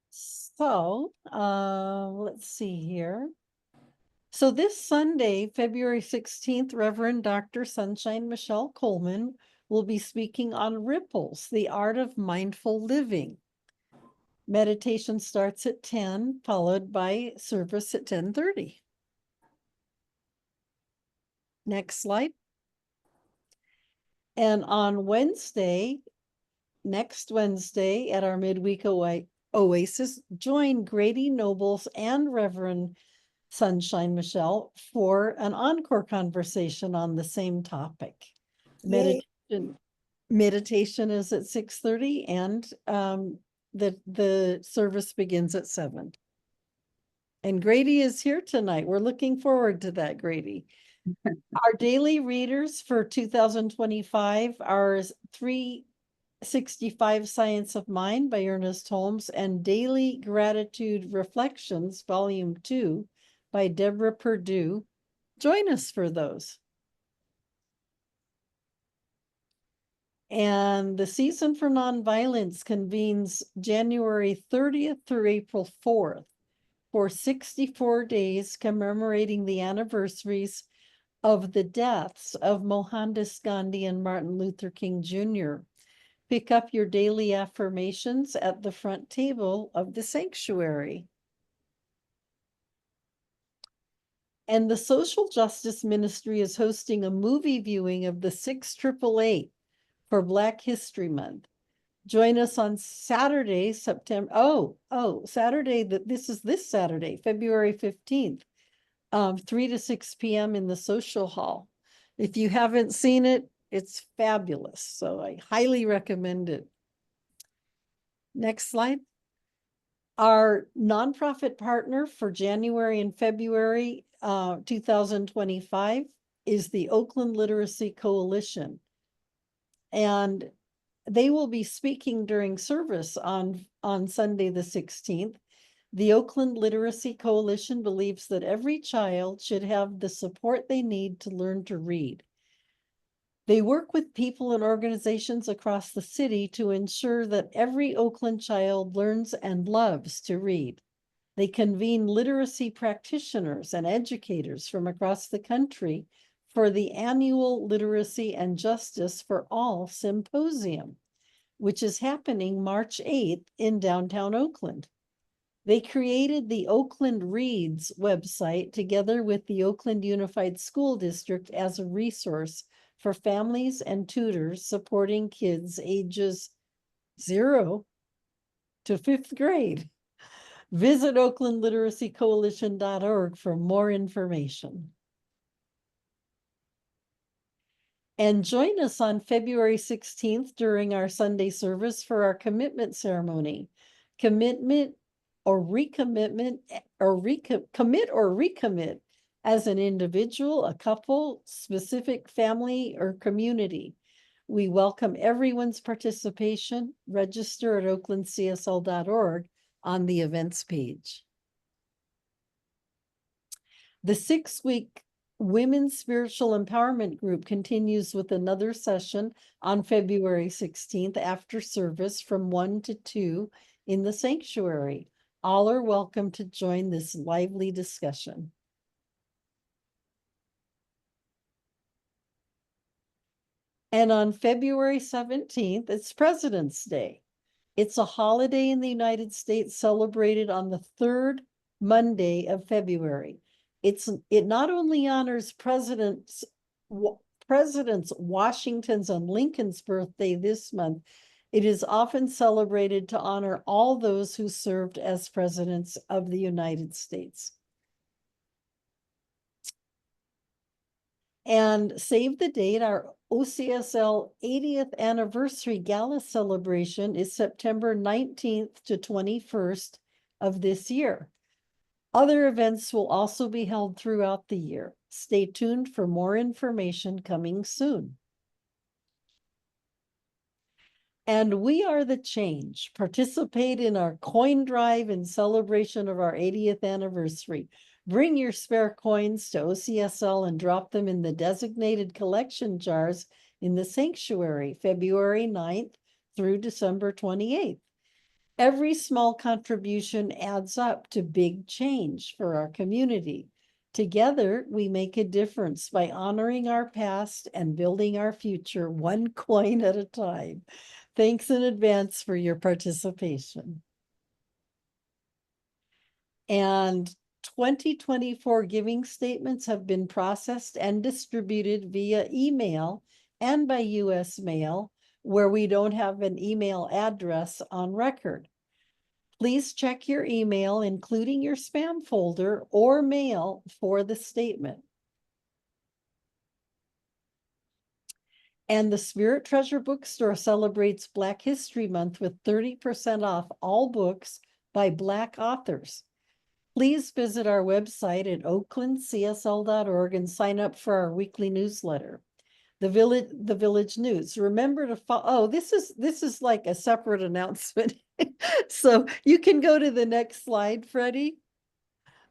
So, let's see here. So this Sunday, February 16th, Reverend Dr. Sunshine Michelle Coleman will be speaking on ripples, the art of mindful living. Meditation starts at 10, followed by service at 10:30. Next slide. And on Wednesday, next Wednesday at our midweek Oasis, join Grady Nobles and Reverend Sunshine Michelle for an encore conversation on the same topic. Yay. Meditation is at 6:30, and the service begins at 7. And Grady is here tonight. We're looking forward to that, Grady. Our daily readers for 2025 are 365 Science of Mind by Ernest Holmes and Daily Gratitude Reflections, Volume 2 by Deborah Perdue. Join us for those. And the Season for Nonviolence convenes January 30th through April 4th for 64 days commemorating the anniversaries of the deaths of Mohandas Gandhi and Martin Luther King Jr. Pick up your daily affirmations at the front table of the sanctuary. And the Social Justice Ministry is hosting a movie viewing of the 688 for Black History Month. Join us on Saturday, Saturday, this is this Saturday, February 15th, 3 to 6 p.m. in the social hall. If you haven't seen it, It's fabulous. So I highly recommend it. Next slide. Our nonprofit partner for January and February 2025 is the Oakland Literacy Coalition. And they will be speaking during service on Sunday the 16th. The Oakland Literacy Coalition believes that every child should have the support they need to learn to read. They work with people and organizations across the city to ensure that every Oakland child learns and loves to read. They convene literacy practitioners and educators from across the country for the annual Literacy and Justice for All Symposium, which is happening March 8th in downtown Oakland. They created the Oakland Reads website together with the Oakland Unified School District as a resource for families and tutors supporting kids ages 0 to 5th grade. Visit oaklandliteracycoalition.org for more information. And join us on February 16th during our Sunday service for our commitment ceremony. Commitment or recommitment or commit or recommit as an individual, a couple, specific family, or community. We welcome everyone's participation. Register at oaklandcsl.org on the events page. The 6-week Women's Spiritual Empowerment Group continues with another session on February 16th after service from 1 to 2 in the sanctuary. All are welcome to join this lively discussion. And on February 17th, it's President's Day. It's a holiday in the United States celebrated on the 3rd Monday of February. It not only honors Presidents Washington's and Lincoln's birthday this month, it is often celebrated to honor all those who served as presidents of the United States. And save the date, our OCSL 80th anniversary gala celebration is September 19th to 21st of this year. Other events will also be held throughout the year. Stay tuned for more information coming soon. And we are the change. Participate in our coin drive in celebration of our 80th anniversary. Bring your spare coins to OCSL and drop them in the designated collection jars in the sanctuary, February 9th through December 28th. Every small contribution adds up to big change for our community. Together, we make a difference by honoring our past and building our future one coin at a time. Thanks in advance for your participation. And 2024 giving statements have been processed and distributed via email and by US mail, where we don't have an email address on record. Please check your email, including your spam folder or mail, for the statement. And the Spirit Treasure Bookstore celebrates Black History Month with 30% off all books by Black authors. Please visit our website at oaklandcsl.org and sign up for our weekly newsletter, the Village News. Remember to follow. Oh, this is like a separate announcement. So you can go to the next slide, Freddie.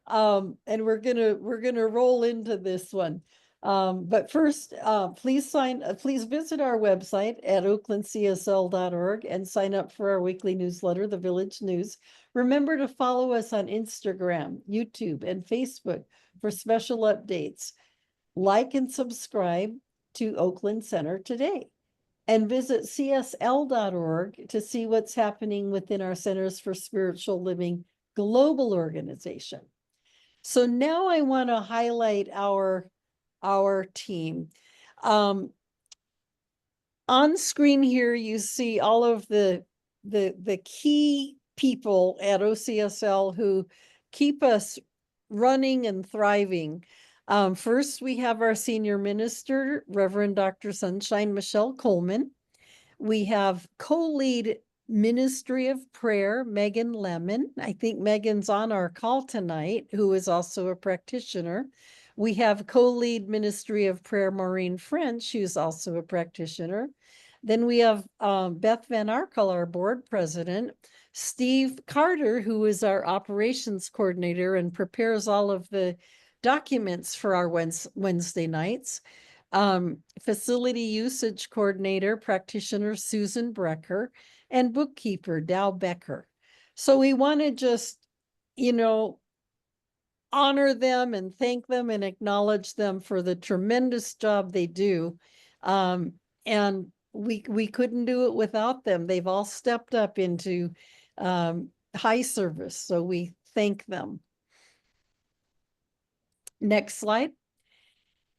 And we're gonna roll into this one. But first, please visit our website at oaklandcsl.org and sign up for our weekly newsletter, The Village News. Remember to follow us on Instagram, YouTube, and Facebook for special updates. Like and subscribe to Oakland Center Today. And visit csl.org to see what's happening within our Centers for Spiritual Living global organization. So now I want to highlight our team. On screen here, you see all of the key people at OCSL who keep us running and thriving. First, we have our senior minister, Reverend Dr. Sunshine Michelle Coleman. We have co-lead Ministry of Prayer, Megan Lemon. I think Megan's on our call tonight, who is also a practitioner. We have co-lead Ministry of Prayer, Maureen French, who's also a practitioner. Then we have Beth Van Arkel, our board president, Steve Carter, who is our operations coordinator and prepares all of the documents for our Wednesday nights. Facility usage coordinator, practitioner Susan Brecker, and bookkeeper Dow Becker. So we want to just, honor them and thank them and acknowledge them for the tremendous job they do. And we couldn't do it without them. They've all stepped up into high service, so we thank them. Next slide.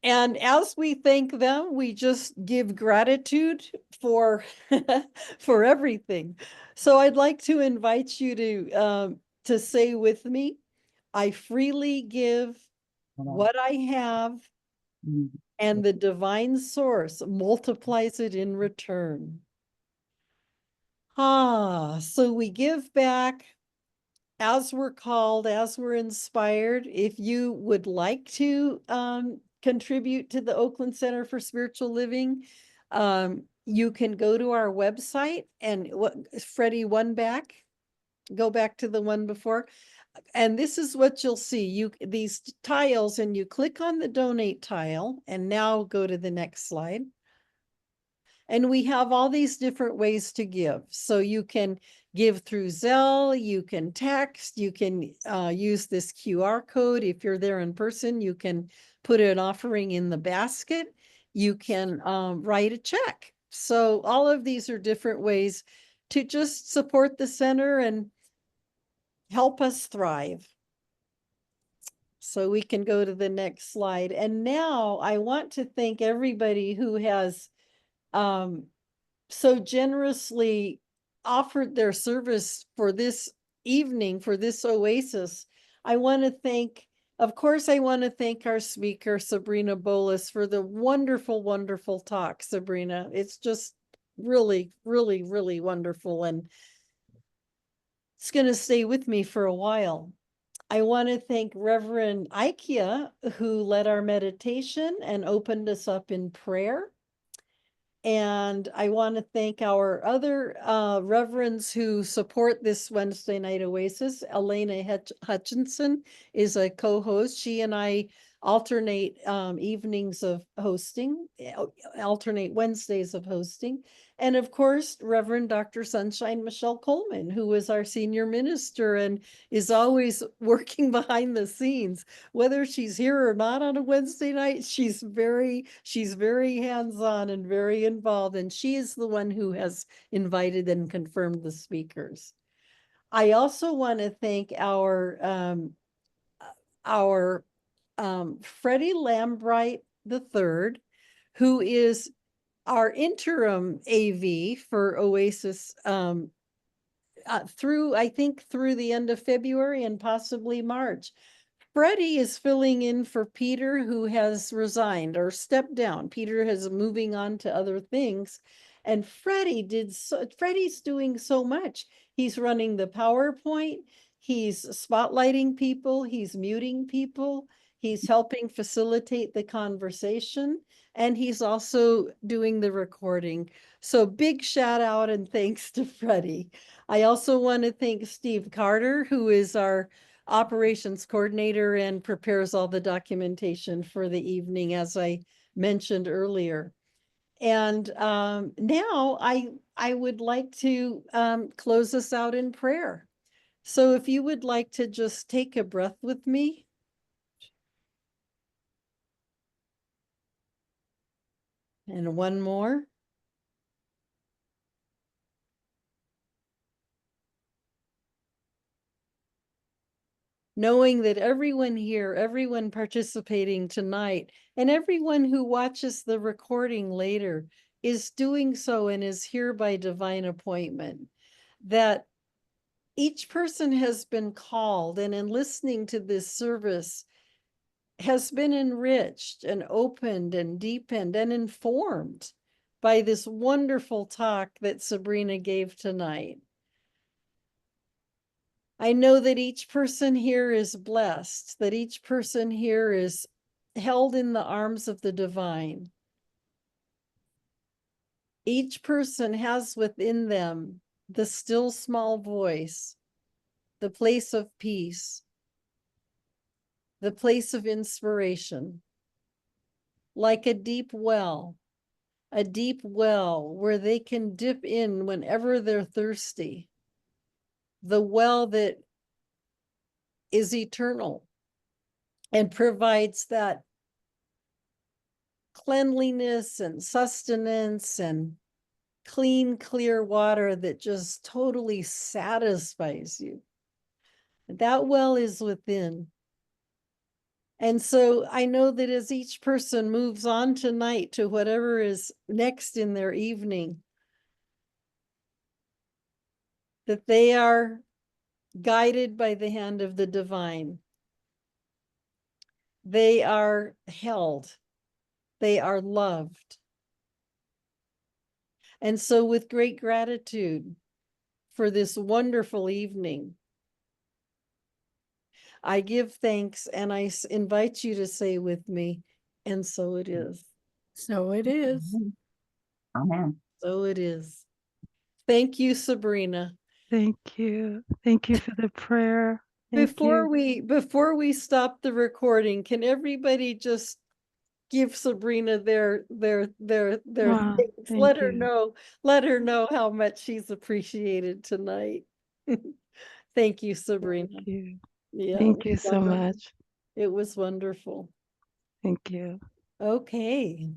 And as we thank them, we just give gratitude for for everything. So I'd like to invite you to say with me, I freely give what I have, and the divine source multiplies it in return. So we give back as we're called, as we're inspired. If you would like to contribute to the Oakland Center for Spiritual Living, you can go to our website and Freddie, go back to the one before. And this is what you'll see. These tiles, and you click on the donate tile, and now go to the next slide. And we have all these different ways to give. So you can give through Zelle, you can text, you can use this QR code. If you're there in person, you can put an offering in the basket. You can write a check. So all of these are different ways to just support the center and help us thrive. So we can go to the next slide. And now I want to thank everybody who has so generously offered their service for this evening, for this oasis. I want to thank, of course, I want to thank our speaker, Sabrina Bolus, for the wonderful, wonderful talk, Sabrina. It's just really, really, really wonderful. And it's going to stay with me for a while. I want to thank Reverend Ikea, who led our meditation and opened us up in prayer. And I want to thank our other reverends who support this Wednesday night oasis. Elena Hutchinson is a co-host. She and I alternate evenings of hosting, alternate Wednesdays of hosting. And of course, Reverend Dr. Sunshine Michelle Coleman, who is our senior minister and is always working behind the scenes. Whether she's here or not on a Wednesday night, she's very hands-on and very involved. And she is the one who has invited and confirmed the speakers. I also want to thank our Freddie Lambright III, who is our interim AV for Oasis through the end of February and possibly March. Freddie is filling in for Peter, who has resigned or stepped down. Peter is moving on to other things. And Freddie's doing so much. He's running the PowerPoint. He's spotlighting people. He's muting people. He's helping facilitate the conversation. And he's also doing the recording. So big shout out and thanks to Freddie. I also want to thank Steve Carter, who is our operations coordinator and prepares all the documentation for the evening, as I mentioned earlier. And now I would like to close us out in prayer. So if you would like to just take a breath with me. And one more. Knowing that everyone here, everyone participating tonight, and everyone who watches the recording later is doing so and is here by divine appointment, that each person has been called, and in listening to this service, has been enriched and opened and deepened and informed by this wonderful talk that Sabrina gave tonight. I know that each person here is blessed, that each person here is held in the arms of the divine. Each person has within them the still small voice, the place of peace, the place of inspiration, like a deep well where they can dip in whenever they're thirsty, the well that is eternal and provides that cleanliness and sustenance and clean, clear water that just totally satisfies you. That well is within. And so I know that as each person moves on tonight to whatever is next in their evening, that they are guided by the hand of the divine. They are held. They are loved. And so with great gratitude for this wonderful evening, I give thanks and I invite you to say with me, and so it is. So it is. Amen. So it is. Thank you, Sabrina. Thank you. Thank you for the prayer. Thank Before you. we stop the recording, can everybody just give Sabrina their Wow, thanks? thank Let her you. know how much she's appreciated tonight. Thank you, Sabrina. Thank you. Yeah, Thank you so wonderful. much. It was wonderful. Thank you. Okay.